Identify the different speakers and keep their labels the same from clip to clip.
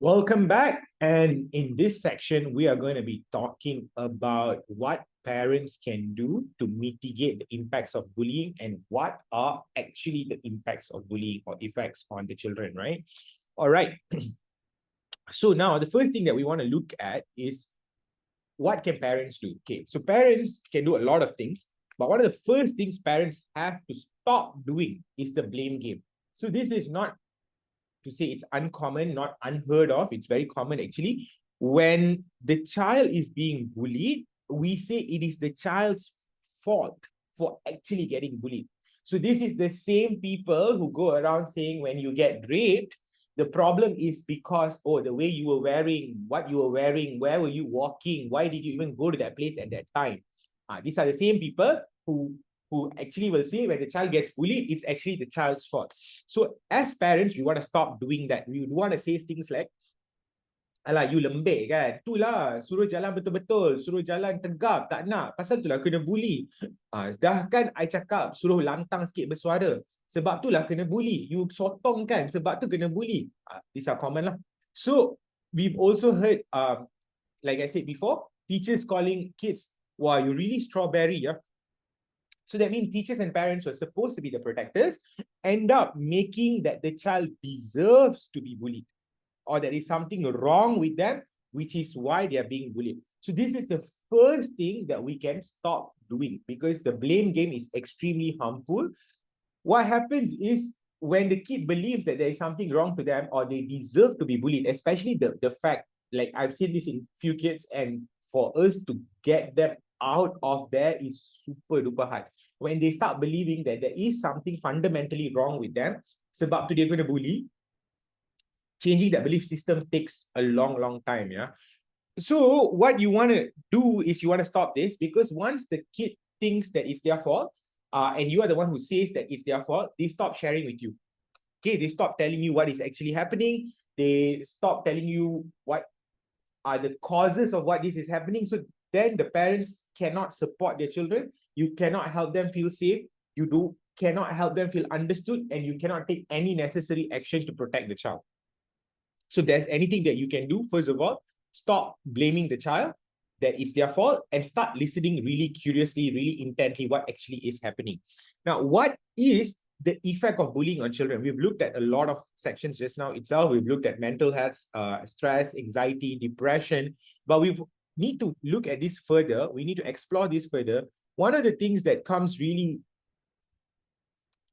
Speaker 1: Welcome back. And in this section, we are going to be talking about what parents can do to mitigate the impacts of bullying and what are actually the impacts of bullying or effects on the children, right? All right. So now the first thing that we want to look at is what can parents do? Okay, so parents can do a lot of things, but one of the first things parents have to stop doing is the blame game. So this is not to say it's uncommon, not unheard of. It's very common actually. When the child is being bullied, we say it is the child's fault for actually getting bullied. So this is the same people who go around saying when you get raped, the problem is because, oh, the way you were wearing, what you were wearing, where were you walking, why did you even go to that place at that time? These are the same people who actually will say when the child gets bullied, it's actually the child's fault. So as parents, we want to stop doing that. We want to say things like, alah, you lembek kan? Itulah, suruh jalan betul-betul, suruh jalan tegap, tak nak. Pasal itulah kena bully. Dah kan I cakap, suruh lantang sikit bersuara. Sebab itulah kena bully. You sotong kan? Sebab tu kena bully. These are common lah. So, we've also heard, like I said before, teachers calling kids, wow, you really strawberry, yeah? So that means teachers and parents who are supposed to be the protectors end up making that the child deserves to be bullied, or there is something wrong with them, which is why they are being bullied. So this is the first thing that we can stop doing, because the blame game is extremely harmful. What happens is when the kid believes that there is something wrong to them or they deserve to be bullied, especially the fact, like I've seen this in few kids, and for us to get them out of there is super duper hard. When they start believing that there is something fundamentally wrong with them, sebab tu dia gonna bully, changing that belief system takes a long time, yeah. So what you want to do is you want to stop this, because once the kid thinks that it's their fault, and you are the one who says that it's their fault, they stop sharing with you. Okay, they stop telling you what is actually happening. They stop telling you what are the causes of what this is happening. So then the parents cannot support their children. You cannot help them feel safe. You cannot help them feel understood, and you cannot take any necessary action to protect the child. So there's anything that you can do. First of all, stop blaming the child that it's their fault and start listening really curiously, really intently what actually is happening. Now, what is the effect of bullying on children? We've looked at a lot of sections just now itself. We've looked at mental health, stress, anxiety, depression, but we need to look at this further. We need to explore this further. One of the things that comes really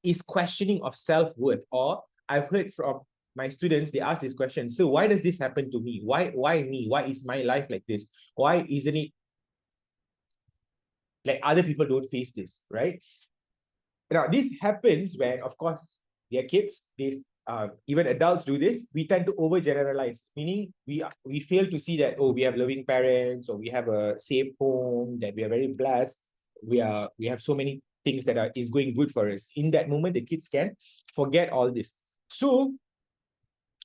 Speaker 1: is questioning of self-worth, or I've heard from my students, they ask this question, so why does this happen to me? Why me? Why is my life like this? Why isn't it like other people don't face this, right? Now, this happens when, of course, they're kids, even adults do this. We tend to overgeneralize, meaning we fail to see that, oh, we have loving parents, or we have a safe home, that we are very blessed. We have so many things that is going good for us. In that moment, the kids can forget all this. So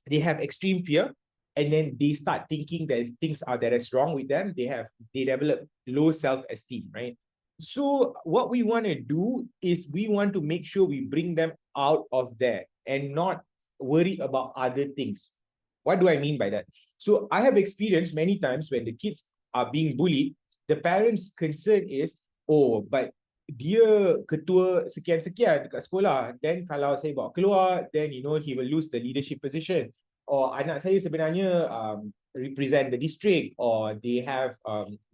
Speaker 1: they have extreme fear, and then they start thinking that things that is wrong with them. They develop low self-esteem, right? So what we want to do is we want to make sure we bring them out of there and not worry about other things. What do I mean by that? So I have experienced many times when the kids are being bullied, the parents' concern is, oh, but dia ketua sekian-sekian dekat sekolah, then kalau saya bawa keluar, then he will lose the leadership position, or anak saya sebenarnya represent the district, or they have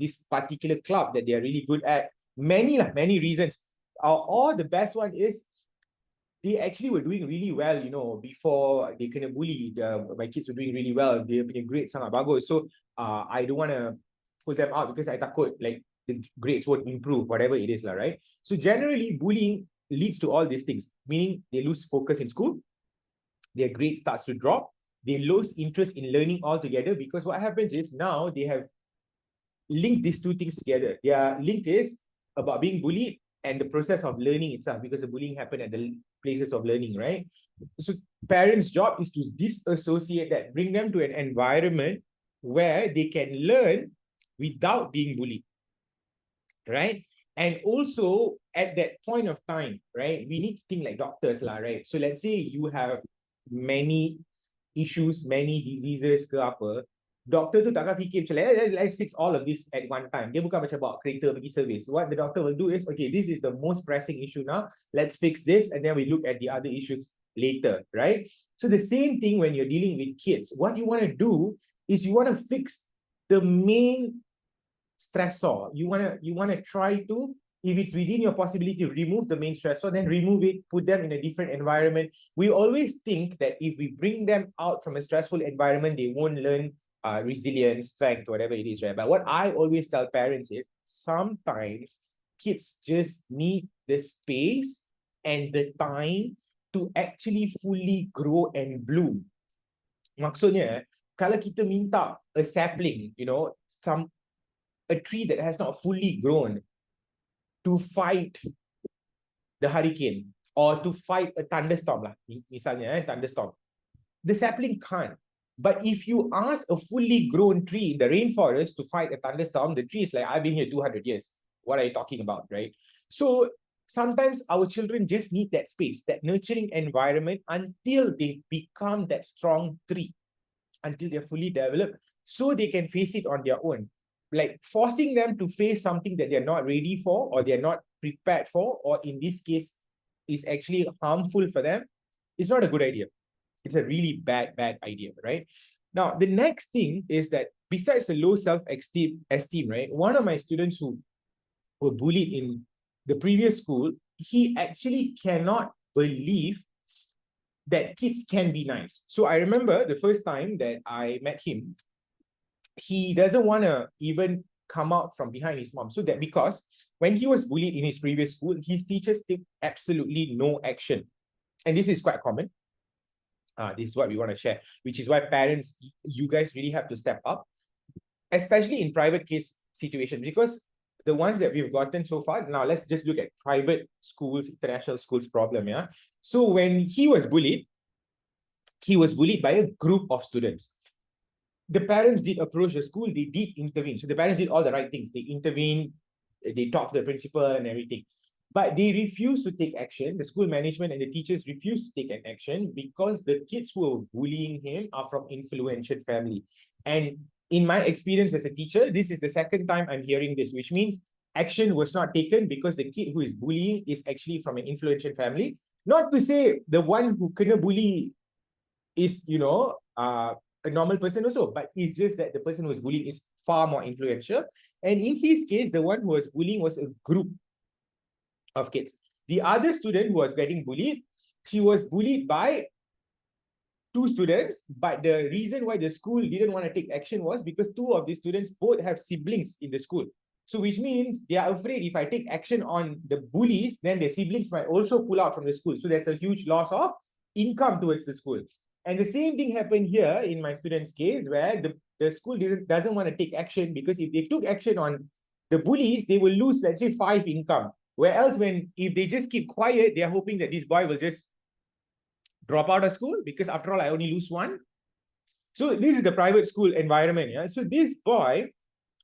Speaker 1: this particular club that they are really good at. Many reasons. Or the best one is they actually were doing really well, before they kena bully. My kids were doing really well. They punya grades sangat bagus. So I don't want to pull them out because I takut like the grades won't improve, whatever it is, right? So generally, bullying leads to all these things, meaning they lose focus in school, their grade starts to drop, they lose interest in learning altogether, because what happens is now they have linked these two things together. Their link is about being bullied and the process of learning itself, because the bullying happened at the places of learning, right? So parents' job is to disassociate that, bring them to an environment where they can learn without being bullied, right? And also at that point of time, right, we need to think like doctors, right? So let's say you have many issues, many diseases ke apa, doktor tu takkan fikir macam, let's fix all of this at one time. Dia bukan macam bawa kereta pergi service. What the doctor will do is, okay, this is the most pressing issue now. Let's fix this and then we look at the other issues later, right? So the same thing when you're dealing with kids. What you want to do is you want to fix the main stressor. You want to try to, if it's within your possibility to remove the main stressor, then remove it, put them in a different environment. We always think that if we bring them out from a stressful environment, they won't learn resilience, strength, whatever it is, right? But what I always tell parents is sometimes kids just need the space and the time to actually fully grow and bloom. Maksudnya, kalau kita minta a sapling, a tree that has not fully grown to fight the hurricane or to fight a thunderstorm lah, misalnya thunderstorm, the sapling can't. But if you ask a fully grown tree in the rainforest to fight a thunderstorm, the tree is like, I've been here 200 years. What are you talking about, right? So sometimes our children just need that space, that nurturing environment until they become that strong tree, until they're fully developed, so they can face it on their own. Like forcing them to face something that they're not ready for or they're not prepared for, or in this case, is actually harmful for them, it's not a good idea. It's a really bad idea, right? Now, the next thing is that besides the low self-esteem, right? One of my students who were bullied in the previous school, he actually cannot believe that kids can be nice. So I remember the first time that I met him, he doesn't want to even come out from behind his mom. So that because when he was bullied in his previous school, his teachers take absolutely no action. And this is quite common. This is what we want to share, which is why parents, you guys really have to step up, especially in private case situations, because the ones that we've gotten so far, now let's just look at private schools, international schools problem, yeah? So when he was bullied by a group of students. The parents did approach the school, they did intervene. So the parents did all the right things. They intervened, they talked to the principal and everything. But they refused to take action. The school management and the teachers refused to take an action because the kids who were bullying him are from influential family. And in my experience as a teacher, this is the second time I'm hearing this, which means action was not taken because the kid who is bullying is actually from an influential family. Not to say the one who kena bully is, a normal person also, but it's just that the person who was bullying is far more influential. And in his case, the one who was bullying was a group of kids. The other student who was getting bullied, she was bullied by 2 students, but the reason why the school didn't want to take action was because 2 of these students both have siblings in the school. So which means they are afraid if I take action on the bullies, then their siblings might also pull out from the school. So that's a huge loss of income towards the school. And the same thing happened here in my student's case, where the school doesn't want to take action because if they took action on the bullies, they will lose, let's say, 5 income. Where else, if they just keep quiet, they are hoping that this boy will just drop out of school because after all, I only lose 1. So this is the private school environment. Yeah. So this boy,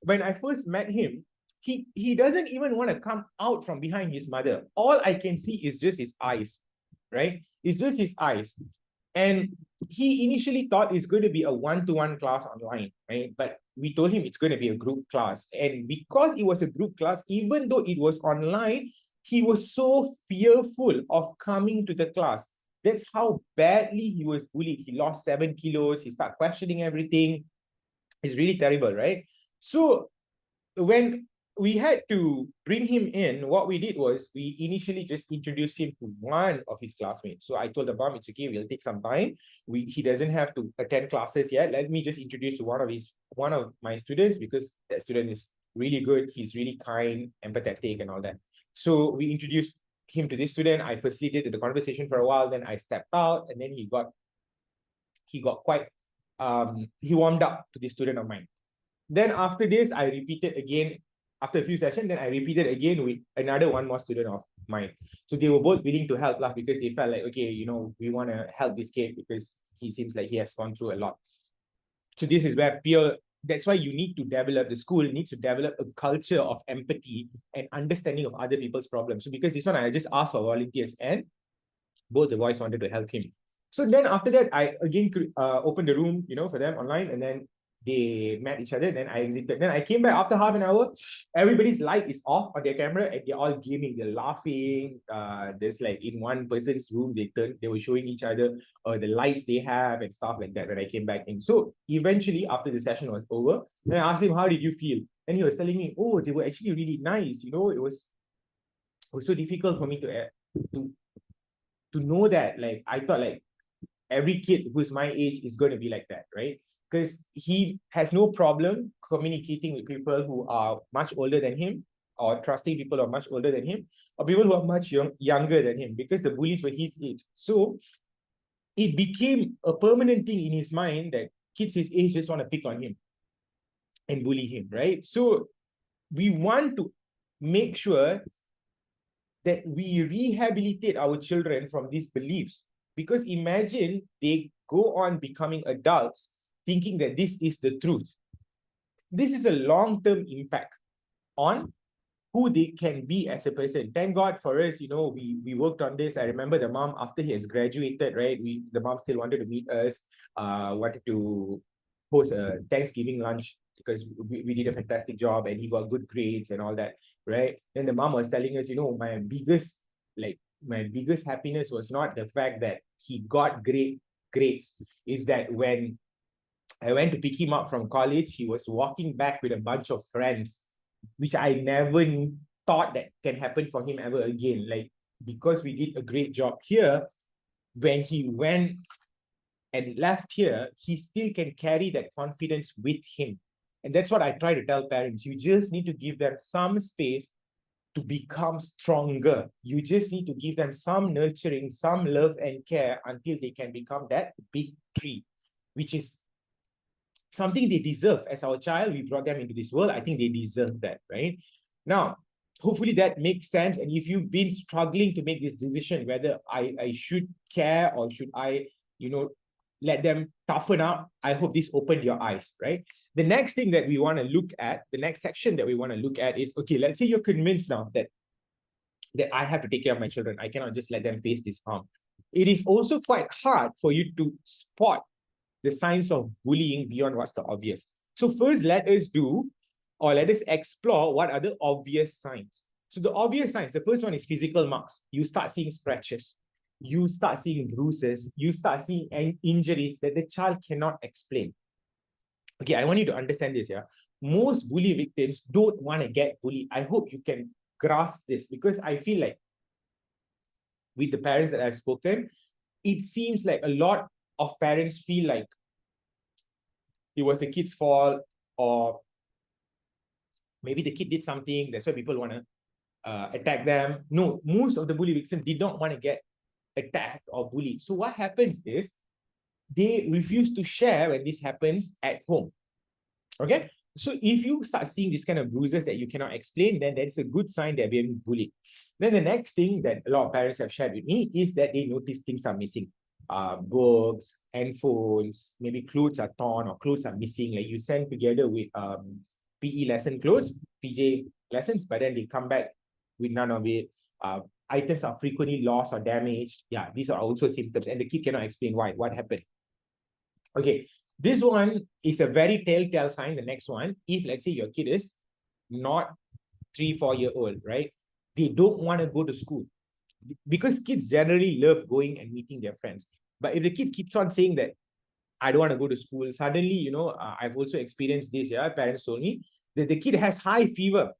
Speaker 1: when I first met him, he doesn't even want to come out from behind his mother. All I can see is just his eyes, right? It's just his eyes. And he initially thought it's going to be a one-to-one class online, right? But we told him it's going to be a group class. And because it was a group class, even though it was online, he was so fearful of coming to the class. That's how badly he was bullied. He lost 7 kilos. He started questioning everything. It's really terrible, right? So when we had to bring him in, what we did was we initially just introduced him to one of his classmates. So I told the mom, it's okay, we'll take some time. He doesn't have to attend classes yet. Let me just introduce to one of my students because that student is really good. He's really kind, empathetic and all that. So we introduced him to this student. I facilitated the conversation for a while. Then I stepped out and then he got quite, he warmed up to this student of mine. Then after this, I repeated again. After a few sessions, then I repeated again with one more student of mine. So they were both willing to help because they felt like, okay, we want to help this kid because he seems like he has gone through a lot. So this is where that's why you need to develop, the school needs to develop a culture of empathy and understanding of other people's problems. So because this one, I just asked for volunteers and both the boys wanted to help him. So then after that, I again opened the room, for them online, and then they met each other. Then I exited. Then I came back after half an hour. Everybody's light is off on their camera, and they're all gaming. They're laughing. There's like in one person's room, they were showing each other the lights they have and stuff like that when I came back in. So eventually, after the session was over, then I asked him, "How did you feel?" And he was telling me, "Oh, they were actually really nice. It was so difficult for me to know that. Like I thought like." Every kid who's my age is going to be like that, right? Because he has no problem communicating with people who are much older than him, or trusting people who are much older than him, or people who are much younger than him, because the bullies were his age. So it became a permanent thing in his mind that kids his age just want to pick on him and bully him, right? So we want to make sure that we rehabilitate our children from these beliefs. Because imagine they go on becoming adults thinking that this is the truth. This is a long-term impact on who they can be as a person. Thank God for us, we worked on this. I remember the mom, after he has graduated, right? The mom still wanted to meet us, wanted to host a Thanksgiving lunch because we did a fantastic job and he got good grades and all that, right? Then the mom was telling us, my biggest happiness was not the fact that he got great grades, is that when I went to pick him up from college, he was walking back with a bunch of friends, which I never thought that can happen for him ever again. Like, because we did a great job here, when he went and left here, he still can carry that confidence with him. And that's what I try to tell parents. You just need to give them some space to become stronger. You just need to give them some nurturing, some love and care until they can become that big tree, which is something they deserve. As our child, we brought them into this world. I think they deserve that, right? Now, hopefully that makes sense. And if you've been struggling to make this decision, whether I should care or should I, let them toughen up, I hope this opened your eyes, right? The next thing that we want to look at, the next section that we want to look at is, okay, let's say you're convinced now that I have to take care of my children. I cannot just let them face this harm. It is also quite hard for you to spot the signs of bullying beyond what's the obvious. So first, let us explore what are the obvious signs. So the obvious signs, the first one is physical marks. You start seeing scratches. You start seeing bruises. You start seeing injuries that the child cannot explain. Okay, I want you to understand this, yeah. Most bully victims don't want to get bullied. I hope you can grasp this, because I feel like with the parents that I've spoken, it seems like a lot of parents feel like it was the kid's fault, or maybe the kid did something, that's why people want to attack them. No, most of the bully victims did not want to get attacked or bullied. So what happens is they refuse to share when this happens at home. Okay? So if you start seeing this kind of bruises that you cannot explain, then that's a good sign they're being bullied. Then the next thing that a lot of parents have shared with me is that they notice things are missing. Books, handphones, maybe clothes are torn or clothes are missing. Like you send together with PE lesson clothes, PJ lessons, but then they come back with none of it. Items are frequently lost or damaged. Yeah, these are also symptoms, and the kid cannot explain why, what happened. Okay, this one is a very telltale sign. The next one, if let's say your kid is not 3-4 year old, right? They don't want to go to school, because kids generally love going and meeting their friends. But if the kid keeps on saying that, I don't want to go to school, suddenly, I've also experienced this, yeah, parents told me that the kid has high fever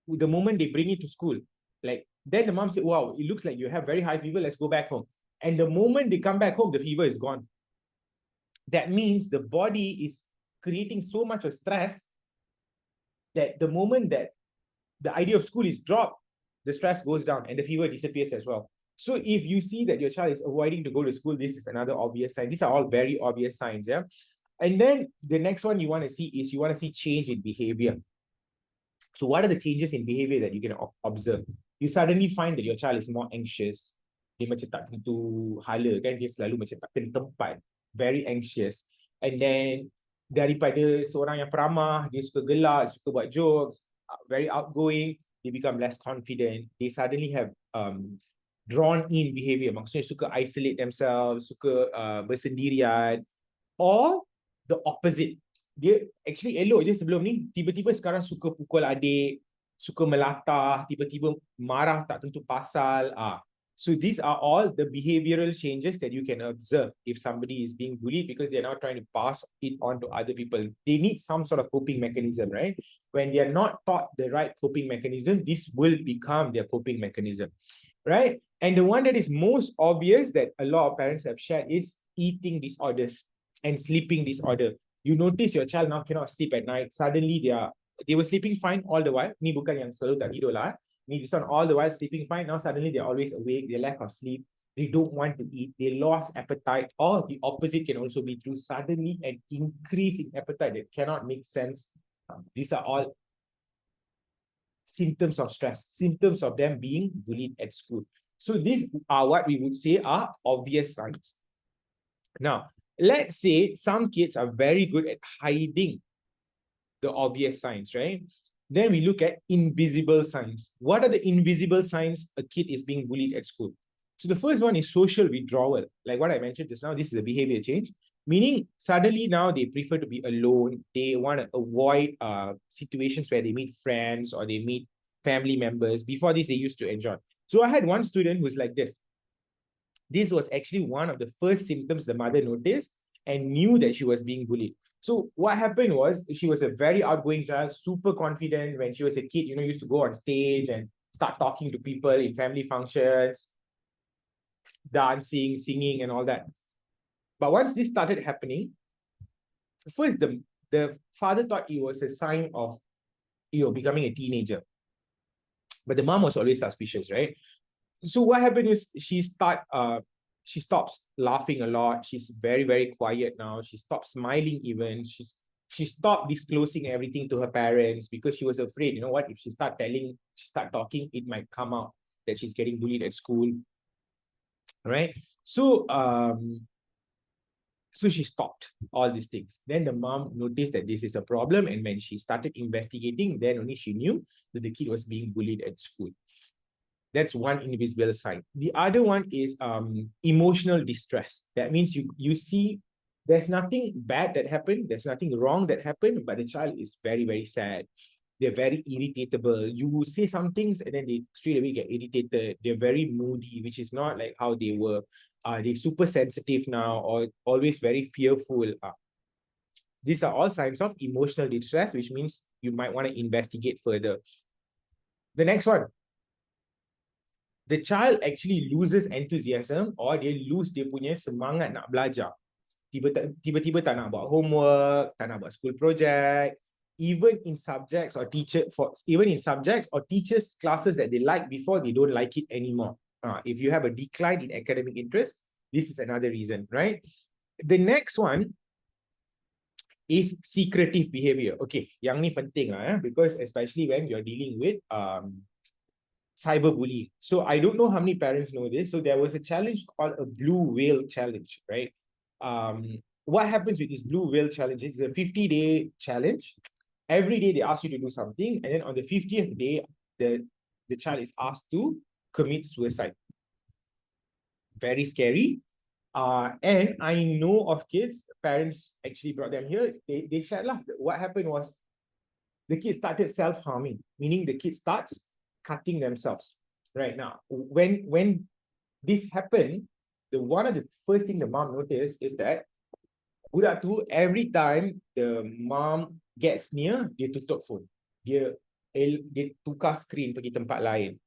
Speaker 1: the moment they bring it to school. Like, then the mom said, wow, it looks like you have very high fever, let's go back home. And the moment they come back home, the fever is gone. That means the body is creating so much of stress that the moment that the idea of school is dropped, the stress goes down and the fever disappears as well. So if you see that your child is avoiding to go to school, this is another obvious sign. These are all very obvious signs, yeah? And then the next one you want to see is you want to see change in behavior. So what are the changes in behavior that you can observe? You suddenly find that your child is more anxious. Dia macam tak tentu hala kan, dia selalu macam tak kena tempat, very anxious. And then daripada seorang yang peramah, dia suka gelak, suka buat jokes, very outgoing, they become less confident. They suddenly have drawn in behavior, maksudnya suka isolate themselves, suka bersendirian, or the opposite. Dia actually elok je sebelum ni, tiba-tiba sekarang suka pukul adik, suka melatah, tiba-tiba marah tak tentu pasal. So these are all the behavioral changes that you can observe if somebody is being bullied, because they're now trying to pass it on to other people. They need some sort of coping mechanism, right? When they're not taught the right coping mechanism, this will become their coping mechanism, right? And the one that is most obvious that a lot of parents have shared is eating disorders and sleeping disorder. You notice your child now cannot sleep at night. Suddenly they were sleeping fine all the while. Ni bukan yang selalu tak tidur lah. Ni this one all the while sleeping fine. Now suddenly they're always awake. They lack of sleep. They don't want to eat. They lost appetite. Or the opposite can also be true. Suddenly an increase in appetite that cannot make sense. These are all symptoms of stress, symptoms of them being bullied at school. So these are what we would say are obvious signs. Now, let's say some kids are very good at hiding the obvious signs, right? Then we look at invisible signs. What are the invisible signs a kid is being bullied at school? So the first one is social withdrawal. Like what I mentioned just now, this is a behavior change, meaning suddenly now they prefer to be alone. They want to avoid situations where they meet friends or they meet family members. Before this, they used to enjoy. So I had one student who's like this. This was actually one of the first symptoms the mother noticed and knew that she was being bullied. So what happened was she was a very outgoing child, super confident. When she was a kid, used to go on stage and start talking to people in family functions, dancing, singing, and all that. But once this started happening, first the father thought it was a sign of becoming a teenager. But the mom was always suspicious, right? So what happened is she stops laughing a lot. She's very, very quiet now. She stopped smiling even. She stopped disclosing everything to her parents because she was afraid, what if she start talking, it might come out that she's getting bullied at school. Right? So she stopped all these things. Then the mom noticed that this is a problem, and when she started investigating, then only she knew that the kid was being bullied at school. That's one invisible sign. The other one is emotional distress. That means you see there's nothing bad that happened, there's nothing wrong that happened, but the child is very, very sad. They're very irritatable. You say some things and then they straight away get irritated. They're very moody, which is not like how they were. They're super sensitive now, or always very fearful. These are all signs of emotional distress, which means you might want to investigate further. The next one, the child actually loses enthusiasm or they lose dia punya semangat nak belajar. Tiba-tiba tak nak buat homework, tak nak buat school project, even in subjects or teachers classes that they like before, they don't like it anymore. If you have a decline in academic interest, this is another reason, right? The next one is secretive behavior. Okay, yang ni penting lah, because especially when you're dealing with cyberbullying. So I don't know how many parents know this. So there was a challenge called a blue whale challenge, right? What happens with this blue whale challenge is a 50-day challenge. Every day they ask you to do something, and then on the 50th day, the child is asked to commit suicide. Very scary. And I know of kids, parents actually brought them here. They shared lah. What happened was the kid started self-harming, meaning the kid starts cutting themselves. Right now, when this happened, one of the first thing the mom noticed is that budak tu, every time the mom gets near, dia tutup phone. Dia tukar screen pergi tempat lain.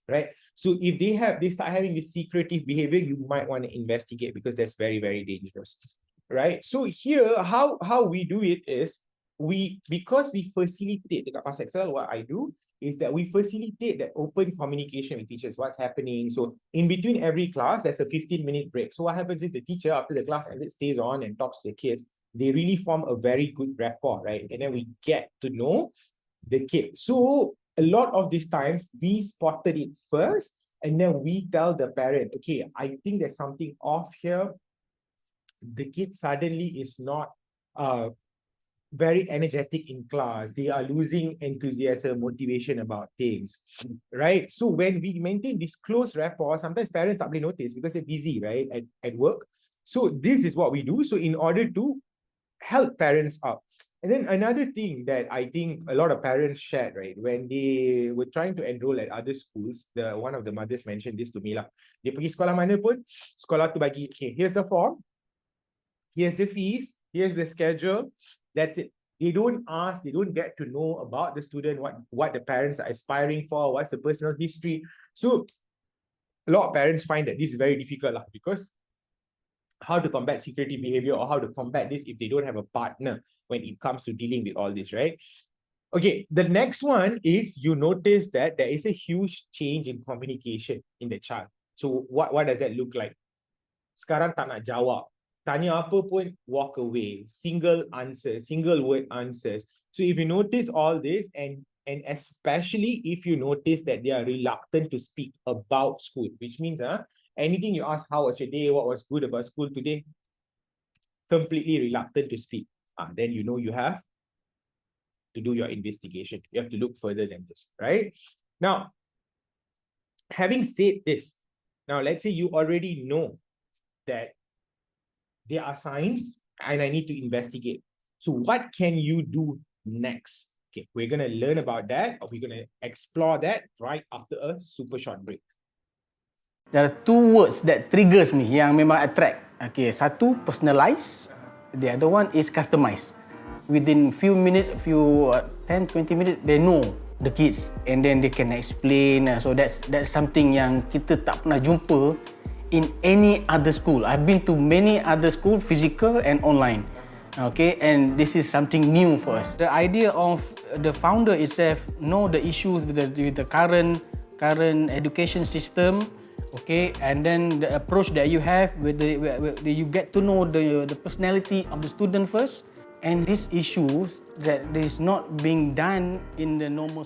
Speaker 1: Right? So if they start having this secretive behavior, you might want to investigate, because that's very, very dangerous. Right? So here, how we do it is because we facilitate dekat Past Excel, what I do is that we facilitate that open communication with teachers, what's happening. So in between every class, there's a 15-minute break. So what happens is the teacher, after the class ended, stays on and talks to the kids. They really form a very good rapport, right? And then we get to know the kid. So a lot of these times, we spotted it first, and then we tell the parent, okay, I think there's something off here. The kid suddenly is not very energetic in class. They are losing enthusiasm, motivation about things, right? So when we maintain this close rapport, sometimes parents tak boleh notice because they're busy, right, at work. So this is what we do. So in order to help parents out. And then another thing that I think a lot of parents shared, right, when they were trying to enroll at other schools, one of the mothers mentioned this to me lah. Dia pergi sekolah mana pun, sekolah tu bagi, okay, here's the form, here's the fees, here's the schedule, that's it. They don't ask, they don't get to know about the student, what the parents are aspiring for, what's the personal history. So a lot of parents find that this is very difficult lah, because how to combat secretive behavior or how to combat this if they don't have a partner when it comes to dealing with all this, right? Okay, the next one is you notice that there is a huge change in communication in the child. So what does that look like? Sekarang tak nak jawab. Tanya apa pun, walk away. Single answers, single word answers. So if you notice all this, and especially if you notice that they are reluctant to speak about school, which means anything you ask, how was your day, what was good about school today, completely reluctant to speak, then you know you have to do your investigation. You have to look further than this, right? Now, having said this, now let's say you already know that there are signs and I need to investigate. So what can you do next? Okay, we're going to learn about that, or we're going to explore that right after a super short break.
Speaker 2: There are two words that triggers me yang memang attract. Okay, satu personalize, the other one is customize. Within few minutes, 10-20 minutes, they know the kids and then they can explain. So that's something yang kita tak pernah jumpa in any other school. I've been to many other schools, physical and online. Okay, and this is something new for us. The idea of the founder itself know the issues with the current education system. Okay, and then the approach that you have you get to know the personality of the student first, and these issues that is not being done in the normal